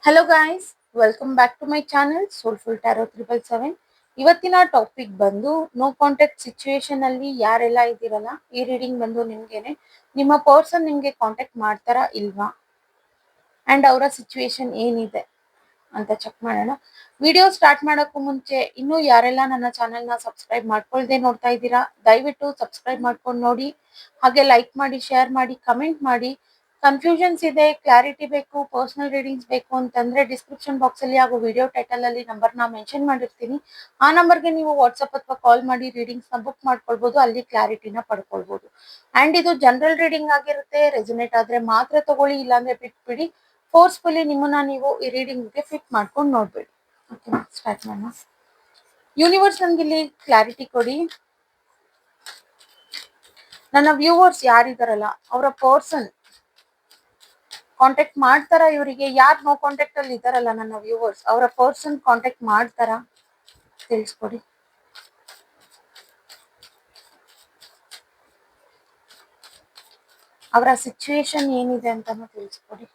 Hello guys, welcome back to my channel soulful tarot 777. ಇವತ್ತಿನ topic ಬಂದು no contact situation ಅಲ್ಲಿ ಯಾರೆಲ್ಲ ಇದ್ದೀರಲ್ಲ, ಈ ರೀಡಿಂಗ್ ಬಂದು ನಿಮ್ಗೇನೆ. ನಿಮ್ಮ ಪರ್ಸನ್ ನಿಮ್ಗೆ ಕಾಂಟ್ಯಾಕ್ಟ್ ಮಾಡ್ತಾರಾ ಇಲ್ವಾ ಅಂಡ್ ಅವರ ಸಿಚುವೇಶನ್ ಏನಿದೆ ಅಂತ ಚೆಕ್ ಮಾಡೋಣ. ವಿಡಿಯೋ ಸ್ಟಾರ್ಟ್ ಮಾಡೋಕ್ಕೂ ಮುಂಚೆ ಇನ್ನೂ ಯಾರೆಲ್ಲ ನನ್ನ ಚಾನೆಲ್ನ ಸಬ್ಸ್ಕ್ರೈಬ್ ಮಾಡ್ಕೊಳ್ದೆ ನೋಡ್ತಾ ಇದ್ದೀರಾ, ದಯವಿಟ್ಟು ಸಬ್ಸ್ಕ್ರೈಬ್ ಮಾಡ್ಕೊಂಡು ನೋಡಿ. ಹಾಗೆ ಲೈಕ್ ಮಾಡಿ, ಶೇರ್ ಮಾಡಿ, ಕಮೆಂಟ್ ಮಾಡಿ. ಕನ್ಫ್ಯೂಷನ್ಸ್ ಇದೆ, ಕ್ಲಾರಿಟಿ ಬೇಕು, ಪರ್ಸನಲ್ ರೀಡಿಂಗ್ಸ್ ಬೇಕು ಅಂತಂದ್ರೆ ಡಿಸ್ಕ್ರಿಪ್ಷನ್ ಬಾಕ್ಸ್ ಅಲ್ಲಿ ಹಾಗೂ ವಿಡಿಯೋ ಟೈಟಲ್ ಅಲ್ಲಿ ನಂಬರ್ನ ಮೆನ್ಷನ್ ಮಾಡಿರ್ತೀನಿ. ಆ ನಂಬರ್ಗೆ ನೀವು ವಾಟ್ಸ್ಆಪ್ ಅಥವಾ ಕಾಲ್ ಮಾಡಿ ರೀಡಿಂಗ್ಸ್ ನ ಬುಕ್ ಮಾಡ್ಕೊಳ್ಬಹುದು, ಅಲ್ಲಿ ಕ್ಲಾರಿಟಿನ ಪಡ್ಕೊಳ್ಬಹುದು. ಅಂಡ್ ಇದು ಜನರಲ್ ರೀಡಿಂಗ್ ಆಗಿರುತ್ತೆ. ರೆಸೊನೇಟ್ ಆದ್ರೆ ಮಾತ್ರ ತಗೊಳ್ಳಿ, ಇಲ್ಲಾಂದ್ರೆ ಬಿಟ್ಬಿಡಿ. ಫೋರ್ಸ್ಫುಲಿ ನಿಮ್ಮನ್ನ ನೀವು ಈ ರೀಡಿಂಗ್ಗೆ ಫಿಟ್ ಮಾಡ್ಕೊಂಡು ನೋಡ್ಬೇಡಿ. ಓಕೆ, ಸ್ಟಾರ್ಟ್ ಮಾಡೋಣ. ಯೂನಿವರ್ಸ್ ನನ್ಗೆ ಇಲ್ಲಿ ಕ್ಲಾರಿಟಿ ಕೊಡಿ. ನನ್ನ ವ್ಯೂವರ್ಸ್ ಯಾರಿದಾರಲ್ಲ ಅವರ ಪರ್ಸನ್ ಕಾಂಟ್ಯಾಕ್ಟ್ ಮಾಡ್ತಾರಾ? ಇವರಿಗೆ ಯಾರು ನೋ ಕಾಂಟ್ಯಾಕ್ಟ್ ಅಲ್ಲಿ ಇದಾರಲ್ಲ ನನ್ನ ವ್ಯೂವರ್ಸ್, ಅವರ ಪರ್ಸನ್ ಕಾಂಟ್ಯಾಕ್ಟ್ ಮಾಡ್ತಾರಾ ತಿಳಿಸ್ಕೊಡಿ. ಅವರ ಸಿಚುವೇಶನ್ ಏನಿದೆ ಅಂತಾನು ತಿಳಿಸ್ಕೊಡಿ.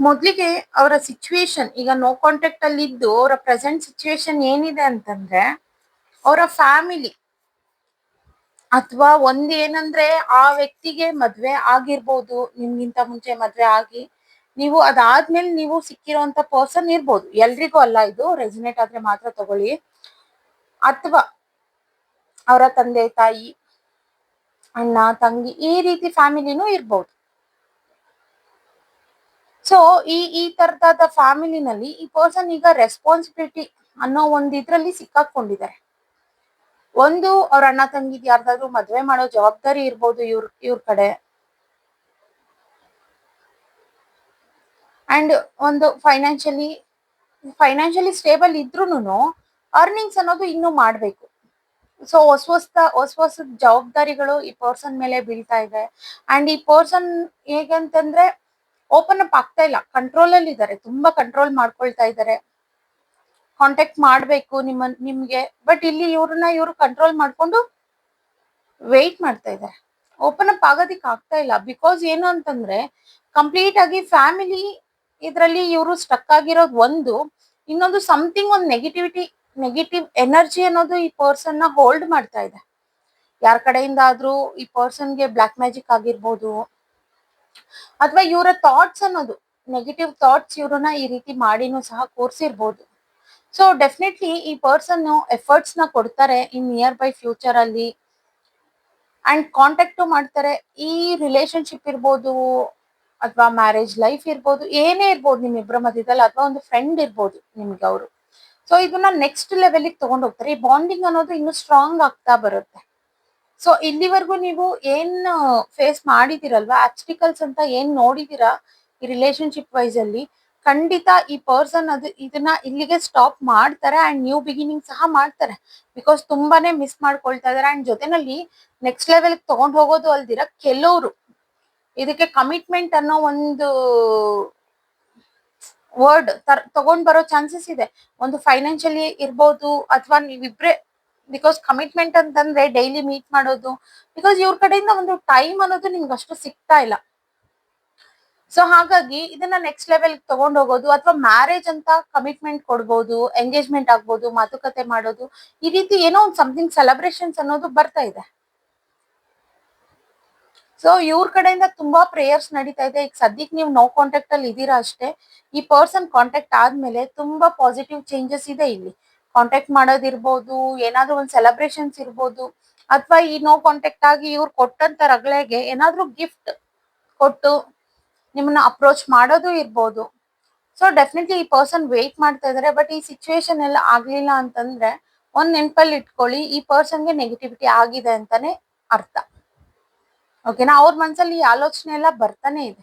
ಮೊದ್ಲಿಗೆ ಅವರ ಸಿಚುವೇಶನ್, ಈಗ ನೋ ಕಾಂಟ್ಯಾಕ್ಟ್ ಅಲ್ಲಿ ಇದ್ದು ಅವರ ಪ್ರೆಸೆಂಟ್ ಸಿಚುವೇಶನ್ ಏನಿದೆ ಅಂತಂದ್ರೆ, ಅವರ ಫ್ಯಾಮಿಲಿ ಅಥವಾ ಏನಂದ್ರೆ ಆ ವ್ಯಕ್ತಿಗೆ ಮದ್ವೆ ಆಗಿರ್ಬೋದು, ನಿಮ್ಗಿಂತ ಮುಂಚೆ ಮದ್ವೆ ಆಗಿ ನೀವು ಅದಾದ್ಮೇಲೆ ನೀವು ಸಿಕ್ಕಿರೋಂತ ಪರ್ಸನ್ ಇರ್ಬೋದು. ಎಲ್ರಿಗೂ ಅಲ್ಲ, ಇದು ರೆಸಿನೇಟ್ ಆದ್ರೆ ಮಾತ್ರ ತಗೊಳ್ಳಿ. ಅಥವಾ ಅವರ ತಂದೆ ತಾಯಿ, ಅಣ್ಣ ತಂಗಿ, ಈ ರೀತಿ ಫ್ಯಾಮಿಲಿನೂ ಇರ್ಬೋದು. ಸೊ ಈ ತರದಾದ ಫ್ಯಾಮಿಲಿನಲ್ಲಿ ಈ ಪರ್ಸನ್ ಈಗ ರೆಸ್ಪಾನ್ಸಿಬಿಲಿಟಿ ಅನ್ನೋ ಒಂದ್ ಇದ್ರಲ್ಲಿ ಸಿಕ್ಕಾಕೊಂಡಿದ್ದಾರೆ. ಒಂದು, ಅವ್ರ ಅಣ್ಣ ತಂಗಿದ್ ಯಾರ್ದಾದ್ರು ಮದ್ವೆ ಮಾಡೋ ಜವಾಬ್ದಾರಿ ಇರ್ಬೋದು ಇವ್ರ ಕಡೆ. ಅಂಡ್ ಒಂದು ಫೈನಾನ್ಷಿಯಲಿ ಸ್ಟೇಬಲ್ ಇದ್ರೂನು ಅರ್ನಿಂಗ್ಸ್ ಅನ್ನೋದು ಇನ್ನೂ ಮಾಡ್ಬೇಕು. ಸೊ ಹೊಸ ಜವಾಬ್ದಾರಿಗಳು ಈ ಪರ್ಸನ್ ಮೇಲೆ ಬೀಳ್ತಾ ಇದೆ. ಅಂಡ್ ಈ ಪರ್ಸನ್ ಹೇಗಂತಂದ್ರೆ ಓಪನ್ ಅಪ್ ಆಗ್ತಾ ಇಲ್ಲ, ಕಂಟ್ರೋಲ್ ಅಲ್ಲಿ ಇದ್ದಾರೆ, ತುಂಬಾ ಕಂಟ್ರೋಲ್ ಮಾಡ್ಕೊಳ್ತಾ ಇದ್ದಾರೆ. ಕಾಂಟ್ಯಾಕ್ಟ್ ಮಾಡ್ಬೇಕು ನಿಮ್ಗೆ, ಬಟ್ ಇಲ್ಲಿ ಇವ್ರು ಕಂಟ್ರೋಲ್ ಮಾಡ್ಕೊಂಡು ವೆಯ್ಟ್ ಮಾಡ್ತಾ ಇದ್ದಾರೆ. ಓಪನ್ ಅಪ್ ಆಗೋದಿಕ್ ಆಗ್ತಾ ಇಲ್ಲ. ಬಿಕಾಸ್ ಏನು ಅಂತಂದ್ರೆ ಕಂಪ್ಲೀಟ್ ಆಗಿ ಫ್ಯಾಮಿಲಿ ಇದ್ರಲ್ಲಿ ಇವರು ಸ್ಟಕ್ ಆಗಿರೋದು ಒಂದು. ಇನ್ನೊಂದು ಸಮಥಿಂಗ್ ಒಂದು ನೆಗೆಟಿವ್ ಎನರ್ಜಿ ಅನ್ನೋದು ಈ ಪರ್ಸನ್ ನ ಹೋಲ್ಡ್ ಮಾಡ್ತಾ ಇದೆ. ಯಾರ ಕಡೆಯಿಂದ ಆದ್ರೂ ಈ ಪರ್ಸನ್ಗೆ ಬ್ಲಾಕ್ ಮ್ಯಾಜಿಕ್ ಆಗಿರ್ಬೋದು, ಅಥವಾ ಇವರ ಥಾಟ್ಸ್ ಅನ್ನೋದು ನೆಗೆಟಿವ್ ಥಾಟ್ಸ್ ಇವ್ರನ್ನ ಈ ರೀತಿ ಮಾಡಿನೂ ಸಹ ಕೂರ್ಸಿರ್ಬೋದು. ಸೊ ಡೆಫಿನೆಟ್ಲಿ ಈ ಪರ್ಸನ್ ಎಫರ್ಟ್ಸ್ ನ ಕೊಡ್ತಾರೆ ಇನ್ ನಿಯರ್ ಬೈ ಫ್ಯೂಚರ್ ಅಲ್ಲಿ. ಅಂಡ್ ಕಾಂಟ್ಯಾಕ್ಟ್ ಮಾಡ್ತಾರೆ. ಈ ರಿಲೇಶನ್ಶಿಪ್ ಇರ್ಬೋದು ಅಥವಾ ಮ್ಯಾರೇಜ್ ಲೈಫ್ ಇರ್ಬೋದು, ಏನೇ ಇರ್ಬೋದು ನಿಮ್ಮಿಬ್ಬರ ಮಧ್ಯದಲ್ಲಿ, ಅಥವಾ ಒಂದು ಫ್ರೆಂಡ್ ಇರ್ಬೋದು ನಿಮ್ಗೆ ಅವರು. ಸೊ ಇದನ್ನ ನೆಕ್ಸ್ಟ್ ಲೆವೆಲ್ ತಗೊಂಡು ಹೋಗ್ತಾರೆ. ಈ ಬಾಂಡಿಂಗ್ ಅನ್ನೋದು ಇನ್ನು ಸ್ಟ್ರಾಂಗ್ ಆಗ್ತಾ ಬರುತ್ತೆ. ಸೊ ಇಲ್ಲಿವರೆಗೂ ನೀವು ಏನ್ ಫೇಸ್ ಮಾಡಿದಿರಲ್ವಾ, ಆಬ್ಸ್ಟಿಕಲ್ಸ್ ಅಂತ ಏನ್ ನೋಡಿದೀರಾ ಈ ರಿಲೇಶನ್ಶಿಪ್ ವೈಸ್ ಅಲ್ಲಿ, ಖಂಡಿತ ಈ ಪರ್ಸನ್ ಇದನ್ನ ಇಲ್ಲಿಗೆ ಸ್ಟಾಪ್ ಮಾಡ್ತಾರೆ. ಅಂಡ್ ನ್ಯೂ ಬಿಗಿನಿಂಗ್ ಸಹ ಮಾಡ್ತಾರೆ. ಬಿಕಾಸ್ ತುಂಬಾನೇ ಮಿಸ್ ಮಾಡ್ಕೊಳ್ತಾ ಇದಾರೆ. ಅಂಡ್ ಜೊತೆನಲ್ಲಿ ನೆಕ್ಸ್ಟ್ ಲೆವೆಲ್ ತಗೊಂಡ್ ಹೋಗೋದು ಅಲ್ದಿರ, ಕೆಲವರು ಇದಕ್ಕೆ ಕಮಿಟ್ಮೆಂಟ್ ಅನ್ನೋ ಒಂದು ವರ್ಡ್ ತಗೊಂಡ್ ಬರೋ ಚಾನ್ಸಸ್ ಇದೆ. ಒಂದು ಫೈನಾನ್ಷಿಯಲಿ ಇರ್ಬೋದು, ಅಥವಾ ನೀವಿಬ್ರೆ, ಬಿಕಾಸ್ ಕಮಿಟ್ಮೆಂಟ್ ಅಂತಂದ್ರೆ ಡೈಲಿ ಮೀಟ್ ಮಾಡೋದು. ಬಿಕಾಸ್ ಇವ್ರ ಕಡೆಯಿಂದ ಒಂದು ಟೈಮ್ ಅನ್ನೋದು ನಿಮ್ಗೆ ಅಷ್ಟು ಸಿಗ್ತಾ ಇಲ್ಲ. ಸೊ ಹಾಗಾಗಿ ಇದನ್ನ ನೆಕ್ಸ್ಟ್ ಲೆವೆಲ್ ತಗೊಂಡ್ ಹೋಗೋದು, ಅಥವಾ ಮ್ಯಾರೇಜ್ ಅಂತ ಕಮಿಟ್ಮೆಂಟ್ ಕೊಡ್ಬೋದು, ಎಂಗೇಜ್ಮೆಂಟ್ ಆಗ್ಬೋದು, ಮಾತುಕತೆ ಮಾಡೋದು, ಈ ರೀತಿ ಏನೋ ಒಂದು ಸಮಥಿಂಗ್ ಸೆಲೆಬ್ರೇಷನ್ಸ್ ಅನ್ನೋದು ಬರ್ತಾ ಇದೆ. ಸೊ ಇವ್ರ ಕಡೆಯಿಂದ ತುಂಬಾ ಪ್ರೇಯರ್ಸ್ ನಡೀತಾ ಇದೆ. ಈಗ ಸದ್ಯಕ್ಕೆ ನೀವು ನೋ ಕಾಂಟ್ಯಾಕ್ಟ್ ಅಲ್ಲಿ ಇದೀರಾ ಅಷ್ಟೇ. ಈ ಪರ್ಸನ್ ಕಾಂಟ್ಯಾಕ್ಟ್ ಆದ್ಮೇಲೆ ತುಂಬಾ ಪಾಸಿಟಿವ್ ಚೇಂಜಸ್ ಇದೆ ಇಲ್ಲಿ. ಕಾಂಟ್ಯಾಕ್ಟ್ ಮಾಡೋದಿರ್ಬೋದು, ಏನಾದ್ರೂ ಒಂದು ಸೆಲೆಬ್ರೇಷನ್ಸ್ ಇರ್ಬೋದು, ಅಥವಾ ಈ ನೋ ಕಾಂಟ್ಯಾಕ್ಟ್ ಆಗಿ ಇವ್ರು ಕೊಟ್ಟಂತ ರಗಳೆಗೆ ಏನಾದ್ರೂ ಗಿಫ್ಟ್ ಕೊಟ್ಟು ನಿಮ್ಮನ್ನ ಅಪ್ರೋಚ್ ಮಾಡೋದು ಇರ್ಬೋದು. ಸೊ ಡೆಫಿನೆಟ್ಲಿ ಈ ಪರ್ಸನ್ ವೇಟ್ ಮಾಡ್ತಾ ಇದಾರೆ. ಬಟ್ ಈ ಸಿಚುವೇಶನ್ ಎಲ್ಲ ಆಗ್ಲಿಲ್ಲ ಅಂತಂದ್ರೆ ಒಂದ್ ನೆನಪಲ್ಲಿ ಇಟ್ಕೊಳ್ಳಿ, ಈ ಪರ್ಸನ್ಗೆ ನೆಗೆಟಿವಿಟಿ ಆಗಿದೆ ಅಂತಾನೆ ಅರ್ಥ. ಓಕೆನಾ? ಅವ್ರ ಮನ್ಸಲ್ಲಿ ಈ ಆಲೋಚನೆ ಎಲ್ಲ ಬರ್ತಾನೆ ಇದೆ.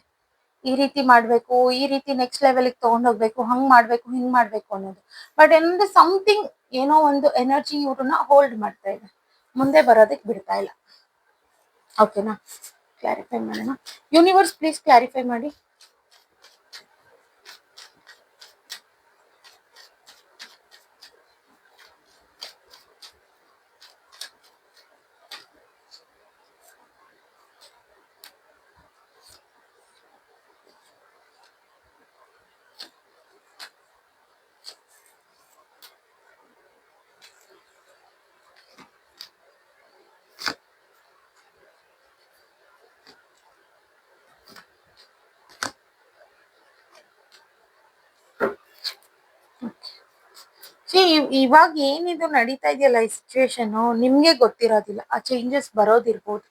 ಈ ರೀತಿ ಮಾಡ್ಬೇಕು, ಈ ರೀತಿ ನೆಕ್ಸ್ಟ್ ಲೆವೆಲ್ಗೆ ತಗೊಂಡೋಗ್ಬೇಕು, ಹಂಗ್ ಮಾಡ್ಬೇಕು, ಹಿಂಗ್ ಮಾಡ್ಬೇಕು ಅನ್ನೋದು. ಬಟ್ ಏನಂದ್ರೆ ಸಮಥಿಂಗ್, ಏನೋ ಒಂದು ಎನರ್ಜಿ ಇವ್ರನ್ನ ಹೋಲ್ಡ್ ಮಾಡ್ತಾ ಇದೆ, ಮುಂದೆ ಬರೋದಕ್ಕೆ ಬಿಡ್ತಾ ಇಲ್ಲ. ಓಕೆನಾ? ಕ್ಲಾರಿಫೈ ಮಾಡೋಣ. ಯೂನಿವರ್ಸ್ ಪ್ಲೀಸ್ ಕ್ಲಾರಿಫೈ ಮಾಡಿ. ಇವಾಗ ಏನಿದು ನಡೀತಾ ಇದೆಯಲ್ಲ ಈ ಸಿಚುವೇಶನ್, ನಿಮ್ಗೆ ಗೊತ್ತಿರೋದಿಲ್ಲ, ಆ ಚೇಂಜಸ್ ಬರೋದಿರ್ಬೋದು.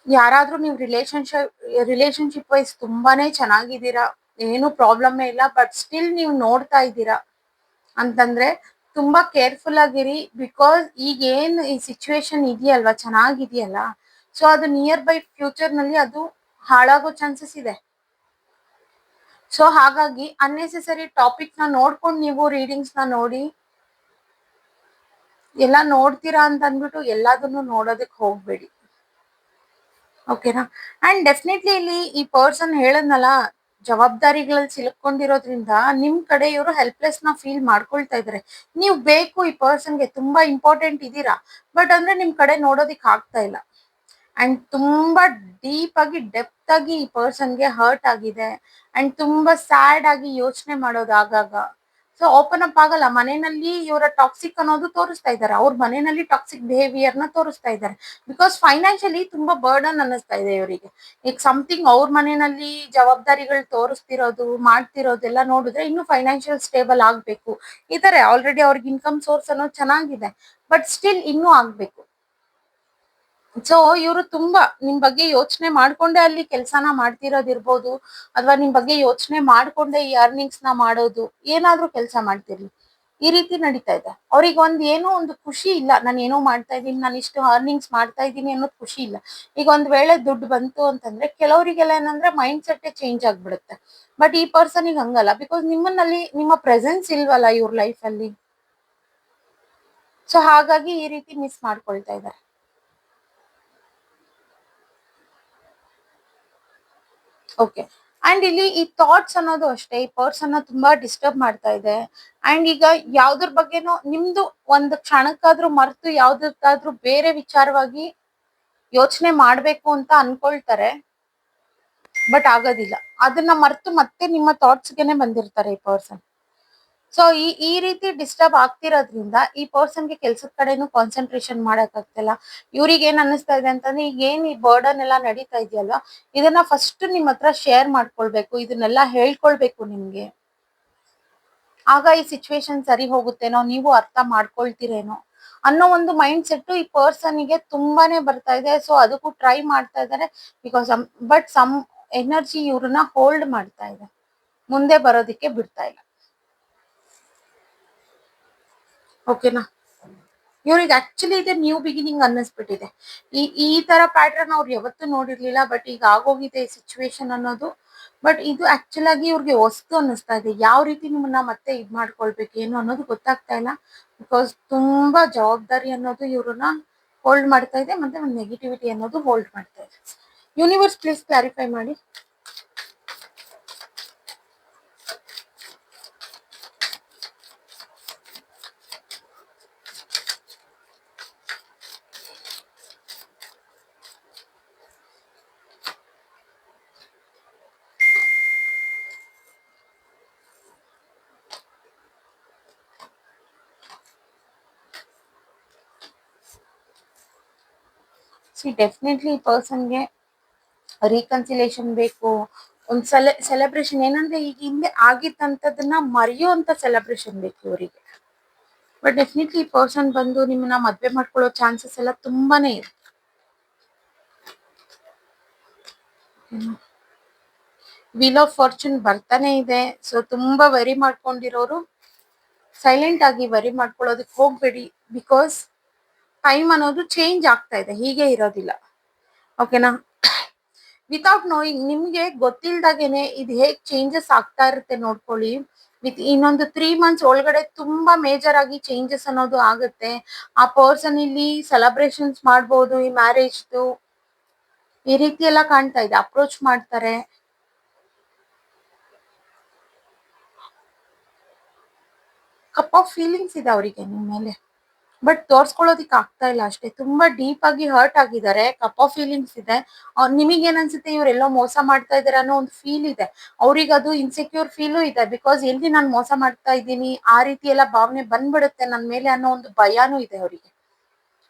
ಯಾರಾದ್ರೂ ನೀವು ರಿಲೇಶನ್ಶಿಪ್ ವೈಸ್ ತುಂಬಾನೇ ಚೆನ್ನಾಗಿದ್ದೀರಾ, ಏನು ಪ್ರಾಬ್ಲಮ್ ಇಲ್ಲ, ಬಟ್ ಸ್ಟಿಲ್ ನೀವು ನೋಡ್ತಾ ಇದ್ದೀರಾ ಅಂತಂದ್ರೆ ತುಂಬಾ ಕೇರ್ಫುಲ್ ಆಗಿರಿ. ಬಿಕಾಸ್ ಈಗ ಏನ್ ಈ ಸಿಚುವೇಶನ್ ಇದೆಯಲ್ವಾ, ಚೆನ್ನಾಗಿದೆಯಲ್ಲ, ಸೊ ಅದು ನಿಯರ್ ಬೈ ಫ್ಯೂಚರ್ ನಲ್ಲಿ ಅದು ಹಾಳಾಗೋ ಚಾನ್ಸಸ್ ಇದೆ. ಸೊ ಹಾಗಾಗಿ ಅನ್ನೆಸೆಸರಿ ಟಾಪಿಕ್ ನ ನೋಡ್ಕೊಂಡು ನೀವು ರೀಡಿಂಗ್ಸ್ ನ ನೋಡಿ ಎಲ್ಲ ನೋಡ್ತೀರಾ ಅಂತ ಅಂದ್ಬಿಟ್ಟು ಎಲ್ಲದನ್ನು ನೋಡೋದಕ್ಕೆ ಹೋಗ್ಬೇಡಿ. ಓಕೆನಾ? ಅಂಡ್ ಡೆಫಿನೆಟ್ಲಿ ಇಲ್ಲಿ ಈ ಪರ್ಸನ್ ಹೇಳದ್ನಲ್ಲ, ಜವಾಬ್ದಾರಿಗಳಲ್ಲಿ ಸಿಲುಕೊಂಡಿರೋದ್ರಿಂದ ನಿಮ್ ಕಡೆ ಇವರು ಹೆಲ್ಪ್ಲೆಸ್ ನ ಫೀಲ್ ಮಾಡ್ಕೊಳ್ತಾ ಇದಾರೆ. ನೀವು ಬೇಕು ಈ ಪರ್ಸನ್ಗೆ, ತುಂಬಾ ಇಂಪಾರ್ಟೆಂಟ್ ಇದೀರಾ, ಬಟ್ ಅಂದ್ರೆ ನಿಮ್ ಕಡೆ ನೋಡೋದಿಕ್ ಆಗ್ತಾ ಇಲ್ಲ. ಅಂಡ್ ತುಂಬಾ ಡೀಪ್ ಆಗಿ ಡೆಪ್ತ್ ಆಗಿ ಈ ಪರ್ಸನ್ಗೆ ಹರ್ಟ್ ಆಗಿದೆ. ಅಂಡ್ ತುಂಬಾ ಸ್ಯಾಡ್ ಆಗಿ ಯೋಚನೆ ಮಾಡೋದು ಆಗಾಗ. ಸೊ ಓಪನ್ ಅಪ್ ಆಗಲ್ಲ. ಮನೆಯಲ್ಲಿ ಇವರ ಟಾಕ್ಸಿಕ್ ಅನ್ನೋದು ತೋರಿಸ್ತಾ ಇದ್ದಾರೆ, ಅವ್ರ ಮನೆಯಲ್ಲಿ ಟಾಕ್ಸಿಕ್ ಬಿಹೇವಿಯರ್ ನ ತೋರಿಸ್ತಾ ಇದ್ದಾರೆ. ಬಿಕಾಸ್ ಫೈನಾನ್ಷಿಯಲಿ ತುಂಬಾ ಬರ್ಡನ್ ಅನ್ನಿಸ್ತಾ ಇದೆ ಇವರಿಗೆ. ಈಗ ಸಮಥಿಂಗ್ ಅವ್ರ ಮನೆಯಲ್ಲಿ ಜವಾಬ್ದಾರಿಗಳು ತೋರಿಸ್ತಿರೋದು, ಮಾಡ್ತಿರೋದೆಲ್ಲ ನೋಡಿದ್ರೆ ಇನ್ನು ಫೈನಾನ್ಷಿಯಲ್ ಸ್ಟೇಬಲ್ ಆಗ್ಬೇಕು. ಇದಾರೆ ಆಲ್ರೆಡಿ, ಅವ್ರಿಗೆ ಇನ್ಕಮ್ ಸೋರ್ಸ್ ಅನ್ನೋದು ಚೆನ್ನಾಗಿದೆ, ಬಟ್ ಸ್ಟಿಲ್ ಇನ್ನೂ ಆಗ್ಬೇಕು. ಸೊ ಇವರು ತುಂಬಾ ನಿಮ್ ಬಗ್ಗೆ ಯೋಚನೆ ಮಾಡ್ಕೊಂಡೆ ಅಲ್ಲಿ ಕೆಲ್ಸಾನ ಮಾಡ್ತಿರೋದಿರ್ಬೋದು, ಅಥವಾ ನಿಮ್ ಬಗ್ಗೆ ಯೋಚನೆ ಮಾಡ್ಕೊಂಡೆ ಈ ಅರ್ನಿಂಗ್ಸ್ ನ ಮಾಡೋದು, ಏನಾದ್ರೂ ಕೆಲಸ ಮಾಡ್ತಿರ್ಲಿ, ಈ ರೀತಿ ನಡೀತಾ ಇದೆ. ಅವ್ರಿಗೆ ಏನೋ ಒಂದು ಖುಷಿ ಇಲ್ಲ, ನಾನು ಏನೋ ಮಾಡ್ತಾ ಇದ್ದೀನಿ, ನಾನು ಇಷ್ಟು ಅರ್ನಿಂಗ್ಸ್ ಮಾಡ್ತಾ ಇದ್ದೀನಿ ಅನ್ನೋದು ಖುಷಿ ಇಲ್ಲ. ಈಗ ಒಂದ್ ವೇಳೆ ದುಡ್ಡು ಬಂತು ಅಂತಂದ್ರೆ ಕೆಲವರಿಗೆಲ್ಲ ಏನಂದ್ರೆ ಮೈಂಡ್ ಸೆಟ್ ಚೇಂಜ್ ಆಗ್ಬಿಡುತ್ತೆ. ಬಟ್ ಈ ಪರ್ಸನ್ ಈಗ ಹಂಗಲ್ಲ, ಬಿಕಾಸ್ ನಿಮ್ಮನ್ನಲ್ಲಿ ನಿಮ್ಮ ಪ್ರೆಸೆನ್ಸ್ ಇಲ್ವಲ್ಲ ಇವ್ರ ಲೈಫ್ ಅಲ್ಲಿ. ಸೊ ಹಾಗಾಗಿ ಈ ರೀತಿ ಮಿಸ್ ಮಾಡ್ಕೊಳ್ತಾ ಇದ್ದಾರೆ. ಓಕೆ. ಅಂಡ್ ಇಲ್ಲಿ ಈ ಥಾಟ್ಸ್ ಅನ್ನೋದು ಅಷ್ಟೇ ಈ ಪರ್ಸನ್ ತುಂಬಾ ಡಿಸ್ಟರ್ಬ್ ಮಾಡ್ತಾ ಇದೆ. ಅಂಡ್ ಈಗ ಯಾವ್ದ್ರ ಬಗ್ಗೆನೋ ನಿಮ್ದು ಒಂದು ಕ್ಷಣಕ್ಕಾದ್ರೂ ಮರೆತು ಯಾವ್ದಕ್ಕಾದ್ರೂ ಬೇರೆ ವಿಚಾರವಾಗಿ ಯೋಚನೆ ಮಾಡ್ಬೇಕು ಅಂತ ಅನ್ಕೊಳ್ತಾರೆ, ಬಟ್ ಆಗೋದಿಲ್ಲ. ಅದನ್ನ ಮರೆತು ಮತ್ತೆ ನಿಮ್ಮ ಥಾಟ್ಸ್ಗೆನೆ ಬಂದಿರ್ತಾರೆ ಈ ಪರ್ಸನ್. ಸೊ ಈ ರೀತಿ ಡಿಸ್ಟರ್ಬ್ ಆಗ್ತಿರೋದ್ರಿಂದ ಈ ಪರ್ಸನ್ಗೆ ಕೆಲ್ಸದ ಕಡೆನೂ ಕಾನ್ಸಂಟ್ರೇಷನ್ ಮಾಡಕ್ ಆಗ್ತಿಲ್ಲ. ಇವ್ರಿಗೆ ಏನ್ ಅನ್ನಿಸ್ತಾ ಇದೆ ಅಂತಂದ್ರೆ, ಈಗ ಏನ್ ಈ ಬರ್ಡನ್ ಎಲ್ಲ ನಡೀತಾ ಇದೆಯಲ್ವಾ, ಇದನ್ನ ಫಸ್ಟ್ ನಿಮ್ ಹತ್ರ ಶೇರ್ ಮಾಡ್ಕೊಳ್ಬೇಕು, ಇದನ್ನೆಲ್ಲ ಹೇಳ್ಕೊಳ್ಬೇಕು ನಿಮ್ಗೆ. ಆಗ ಈ ಸಿಚುವೇಶನ್ ಸರಿ ಹೋಗುತ್ತೇನೋ, ನೀವು ಅರ್ಥ ಮಾಡ್ಕೊಳ್ತೀರೇನೋ ಅನ್ನೋ ಒಂದು ಮೈಂಡ್ ಸೆಟ್ ಈ ಪರ್ಸನ್ ಗೆ ತುಂಬಾನೇ ಬರ್ತಾ ಇದೆ. ಸೊ ಅದಕ್ಕೂ ಟ್ರೈ ಮಾಡ್ತಾ ಇದ್ದಾರೆ. ಬಿಕಾಸ್ ಬಟ್ ಸಮ್ ಎನರ್ಜಿ ಇವ್ರನ್ನ ಹೋಲ್ಡ್ ಮಾಡ್ತಾ ಇದೆ, ಮುಂದೆ ಬರೋದಿಕ್ಕೆ ಬಿಡ್ತಾ ಇಲ್ಲ. ಓಕೆನಾ? ಇವ್ರಿಗೆ ಆಕ್ಚುಲಿ ಇದೆ ನ್ಯೂ ಬಿಗಿನಿಂಗ್ ಅನ್ನಿಸ್ಬಿಟ್ಟಿದೆ. ಈ ತರ ಪ್ಯಾಟರ್ನ್ ಅವ್ರು ಯಾವತ್ತೂ ನೋಡಿರ್ಲಿಲ್ಲ, ಬಟ್ ಈಗ ಆಗೋಗಿದೆ ಈ ಸಿಚುವೇಶನ್ ಅನ್ನೋದು. ಬಟ್ ಇದು ಆಕ್ಚುಲ್ ಆಗಿ ಇವ್ರಿಗೆ ಹೊಸ್ತು ಅನ್ನಿಸ್ತಾ ಇದೆ. ಯಾವ ರೀತಿ ನಿಮ್ಮನ್ನ ಮತ್ತೆ ಇದ್ ಮಾಡ್ಕೊಳ್ಬೇಕು ಏನು ಅನ್ನೋದು ಗೊತ್ತಾಗ್ತಾ ಇಲ್ಲ. ಬಿಕಾಸ್ ತುಂಬಾ ಜವಾಬ್ದಾರಿ ಅನ್ನೋದು ಇವ್ರನ್ನ ಹೋಲ್ಡ್ ಮಾಡ್ತಾ ಇದೆ, ಮತ್ತೆ ಒಂದು ನೆಗೆಟಿವಿಟಿ ಅನ್ನೋದು ಹೋಲ್ಡ್ ಮಾಡ್ತಾ ಇದೆ. ಯೂನಿವರ್ಸ್ ಪ್ಲೀಸ್ ಕ್ಲಾರಿಫೈ ಮಾಡಿ. ಡೆಫಿನೆಟ್ಲಿ ಈ ಪರ್ಸನ್ಗೆ ರೀಕನ್ಸಿಲೇಷನ್ ಬೇಕು. ಒಂದ್ ಸೆಲೆಬ್ರೇಷನ್, ಏನಂದ್ರೆ ಈಗ ಹಿಂದೆ ಆಗಿತ್ತಂತದನ್ನ ಮರೆಯುವಂತ ಸೆಲೆಬ್ರೇಷನ್ ಬೇಕು ಇವರಿಗೆ. ಬಟ್ ಡೆಫಿನೆಟ್ಲಿ ಈ ಪರ್ಸನ್ ಬಂದು ನಿಮ್ಮನ್ನ ಮದ್ವೆ ಮಾಡ್ಕೊಳ್ಳೋ ಚಾನ್ಸಸ್ ಎಲ್ಲ ತುಂಬಾನೇ ಇದೆ. ವೀಲ್ ಆಫ್ ಫಾರ್ಚೂನ್ ಬರ್ತಾನೆ ಇದೆ. ಸೊ ತುಂಬಾ ವರಿ ಮಾಡ್ಕೊಂಡಿರೋರು ಸೈಲೆಂಟ್ ಆಗಿ ವರಿ ಮಾಡ್ಕೊಳ್ಳೋದಕ್ಕೆ ಹೋಗ್ಬೇಡಿ. ಬಿಕಾಸ್ ಟೈಮ್ ಅನ್ನೋದು ಚೇಂಜ್ ಆಗ್ತಾ ಇದೆ, ಹೀಗೆ ಇರೋದಿಲ್ಲ. ಓಕೆನಾ. ವಿತೌಟ್ ನೋಯಿಂಗ್, ನಿಮ್ಗೆ ಗೊತ್ತಿಲ್ದಾಗೇನೆ ಇದು ಹೇಗ್ ಚೇಂಜಸ್ ಆಗ್ತಾ ಇರುತ್ತೆ ನೋಡ್ಕೊಳ್ಳಿ. ಇನ್ನೊಂದು 3 ಮಂತ್ಸ್ ಒಳಗಡೆ ತುಂಬಾ ಮೇಜರ್ ಆಗಿ ಚೇಂಜಸ್ ಅನ್ನೋದು ಆಗುತ್ತೆ. ಆ ಪರ್ಸನ್ ಇಲ್ಲಿ ಸೆಲೆಬ್ರೇಷನ್ಸ್ ಮಾಡ್ಬೋದು, ಈ ಮ್ಯಾರೇಜ್ದು ಈ ರೀತಿ ಎಲ್ಲ ಕಾಣ್ತಾ ಇದೆ. ಅಪ್ರೋಚ್ ಮಾಡ್ತಾರೆ. ಕಪ್ ಆಫ್ ಫೀಲಿಂಗ್ಸ್ ಇದೆ ಅವರಿಗೆ ನಿಮ್ ಮೇಲೆ, ಬಟ್ ತೋರ್ಸ್ಕೊಳ್ಳೋದಿಕ್ ಆಗ್ತಾ ಇಲ್ಲ ಅಷ್ಟೇ. ತುಂಬಾ ಡೀಪ್ ಆಗಿ ಹರ್ಟ್ ಆಗಿದ್ದಾರೆ. ಕಪ್ ಆಫ್ ಫೀಲಿಂಗ್ಸ್ ಇದೆ. ನಿಮಗೆ ಏನ್ ಅನ್ಸುತ್ತೆ, ಇವ್ರೆಲ್ಲೋ ಮೋಸ ಮಾಡ್ತಾ ಇದಾರೆ ಅನ್ನೋ ಒಂದು ಫೀಲ್ ಇದೆ ಅವ್ರಿಗೆ. ಅದು ಇನ್ಸೆಕ್ಯೂರ್ ಫೀಲು ಇದೆ. ಬಿಕಾಸ್ ಎಲ್ಲಿ ನಾನು ಮೋಸ ಮಾಡ್ತಾ ಇದ್ದೀನಿ ಆ ರೀತಿ ಎಲ್ಲ ಭಾವನೆ ಬಂದ್ಬಿಡುತ್ತೆ ನನ್ ಮೇಲೆ ಅನ್ನೋ ಒಂದು ಭಯಾನೂ ಇದೆ ಅವರಿಗೆ.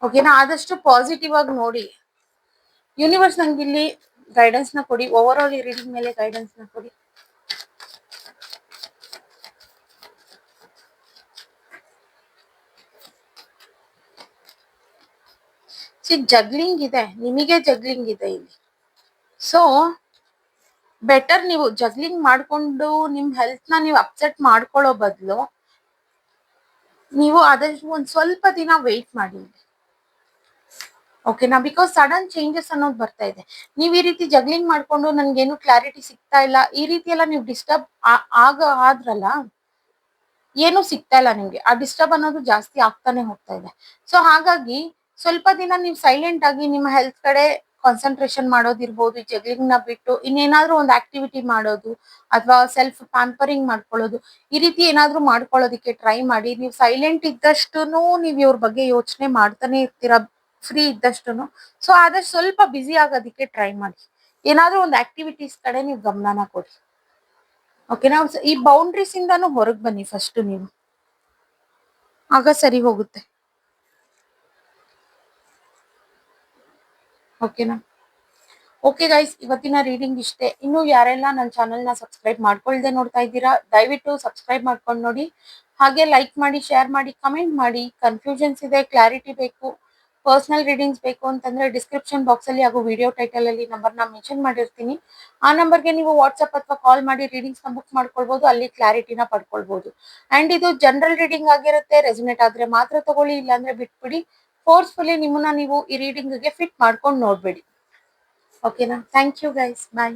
ಓಕೆನಾ. ಆದಷ್ಟು ಪಾಸಿಟಿವ್ ಆಗಿ ನೋಡಿ. ಯೂನಿವರ್ಸ್ ನಂಗೆ ಇಲ್ಲಿ ಗೈಡೆನ್ಸ್ ನ ಕೊಡಿ. ಓವರ್ ಆಲ್ ಈ ರೀಡಿಂಗ್ ಮೇಲೆ ಗೈಡೆನ್ಸ್ ನ ಕೊಡಿ. ಜಗ್ಲಿಂಗ್ ಇದೆ, ನಿಮಗೆ ಜಗ್ಲಿಂಗ್ ಇದೆ ಇಲ್ಲಿ. ಸೊ ಬೆಟರ್ ನೀವು ಜಗ್ಲಿಂಗ್ ಮಾಡ್ಕೊಂಡು ನಿಮ್ ಹೆಲ್ತ್ ನ ನೀವು ಅಪ್ಸೆಟ್ ಮಾಡ್ಕೊಳ್ಳೋ ಬದಲು ನೀವು ಆದಷ್ಟು ಒಂದ್ ಸ್ವಲ್ಪ ದಿನ ವೆಯ್ಟ್ ಮಾಡಿ. ಓಕೆನಾ. ಬಿಕಾಸ್ ಸಡನ್ ಚೇಂಜಸ್ ಅನ್ನೋದು ಬರ್ತಾ ಇದೆ. ನೀವ್ ಈ ರೀತಿ ಜಗ್ಲಿಂಗ್ ಮಾಡ್ಕೊಂಡು ನನ್ಗೇನು ಕ್ಲಾರಿಟಿ ಸಿಗ್ತಾ ಇಲ್ಲ ಈ ರೀತಿ ಎಲ್ಲ ನೀವು ಡಿಸ್ಟರ್ಬ್ ಆದ್ರಲ್ಲ, ಏನು ಸಿಗ್ತಾ ಇಲ್ಲ ನಿಮ್ಗೆ. ಆ ಡಿಸ್ಟರ್ಬ್ ಅನ್ನೋದು ಜಾಸ್ತಿ ಆಗ್ತಾನೆ ಹೋಗ್ತಾ ಇದೆ. ಸೊ ಹಾಗಾಗಿ ಸ್ವಲ್ಪ ದಿನ ನೀವು ಸೈಲೆಂಟ್ ಆಗಿ ನಿಮ್ಮ ಹೆಲ್ತ್ ಕಡೆ ಕಾನ್ಸಂಟ್ರೇಷನ್ ಮಾಡೋದಿರ್ಬೋದು. ಜಗ್ಲಿಂಗ್ ನ ಬಿಟ್ಟು ಇನ್ನೇನಾದ್ರೂ ಒಂದು ಆಕ್ಟಿವಿಟಿ ಮಾಡೋದು, ಅಥವಾ ಸೆಲ್ಫ್ ಪ್ಯಾಂಪರಿಂಗ್ ಮಾಡ್ಕೊಳ್ಳೋದು, ಈ ರೀತಿ ಏನಾದ್ರೂ ಮಾಡ್ಕೊಳ್ಳೋದಿಕ್ಕೆ ಟ್ರೈ ಮಾಡಿ. ನೀವು ಸೈಲೆಂಟ್ ಇದ್ದಷ್ಟುನು ನೀವು ಇವ್ರ ಬಗ್ಗೆ ಯೋಚನೆ ಮಾಡ್ತಾನೆ ಇರ್ತೀರಾ, ಫ್ರೀ ಇದ್ದಷ್ಟುನು. ಸೊ ಆದಷ್ಟು ಸ್ವಲ್ಪ ಬ್ಯುಸಿ ಆಗೋದಿಕ್ಕೆ ಟ್ರೈ ಮಾಡಿ. ಏನಾದ್ರೂ ಒಂದು ಆಕ್ಟಿವಿಟೀಸ್ ಕಡೆ ನೀವು ಗಮನನ ಕೊಡಿ. ಓಕೆನಾ. ಈ ಬೌಂಡ್ರೀಸ್ ಇಂದಾನು ಹೊರಗ್ ಬನ್ನಿ ಫಸ್ಟ್ ನೀವು, ಆಗ ಸರಿ ಹೋಗುತ್ತೆ. ಓಕೆನಾ. ಓಕೆ ಗೈಸ್, ಇವತ್ತಿನ ರೀಡಿಂಗ್ ಇಷ್ಟೇ. ಇನ್ನು ಯಾರೆಲ್ಲ ನನ್ನ ಚಾನೆಲ್ ನ ಸಬ್ಸ್ಕ್ರೈಬ್ ಮಾಡ್ಕೊಳ್ದೆ ನೋಡ್ತಾ ಇದ್ದೀರಾ, ದಯವಿಟ್ಟು ಸಬ್ಸ್ಕ್ರೈಬ್ ಮಾಡ್ಕೊಂಡು ನೋಡಿ. ಹಾಗೆ ಲೈಕ್ ಮಾಡಿ, ಶೇರ್ ಮಾಡಿ, ಕಮೆಂಟ್ ಮಾಡಿ. ಕನ್ಫ್ಯೂಷನ್ಸ್ ಇದೆ, ಕ್ಲಾರಿಟಿ ಬೇಕು, ಪರ್ಸನಲ್ ರೀಡಿಂಗ್ಸ್ ಬೇಕು ಅಂತಂದ್ರೆ ಡಿಸ್ಕ್ರಿಪ್ಷನ್ ಬಾಕ್ಸ್ ಅಲ್ಲಿ ಹಾಗೂ ವಿಡಿಯೋ ಟೈಟಲ್ ಅಲ್ಲಿ ನಂಬರ್ ನ ಮೆನ್ಷನ್ ಮಾಡಿರ್ತೀನಿ. ಆ ನಂಬರ್ಗೆ ನೀವು ವಾಟ್ಸ್ಆಪ್ ಅಥವಾ ಕಾಲ್ ಮಾಡಿ ರೀಡಿಂಗ್ಸ್ ನ ಬುಕ್ ಮಾಡ್ಕೊಳ್ಬಹುದು. ಅಲ್ಲಿ ಕ್ಲಾರಿಟಿನ ಪಡ್ಕೊಳ್ಬಹುದು. ಅಂಡ್ ಇದು ಜನರಲ್ ರೀಡಿಂಗ್ ಆಗಿರುತ್ತೆ. ರೆಸನೇಟ್ ಆದ್ರೆ ಮಾತ್ರ ತಗೊಳ್ಳಿ, ಇಲ್ಲಾಂದ್ರೆ ಬಿಟ್ಬಿಡಿ. ಫೋರ್ಸ್ಫುಲಿ ನಿಮ್ಮನ್ನ ನೀವು ಈ ರೀಡಿಂಗ್ ಗೆ ಫಿಟ್ ಮಾಡ್ಕೊಂಡು ನೋಡ್ಬೇಡಿ. ಓಕೆನಾ. Thank you guys, bye.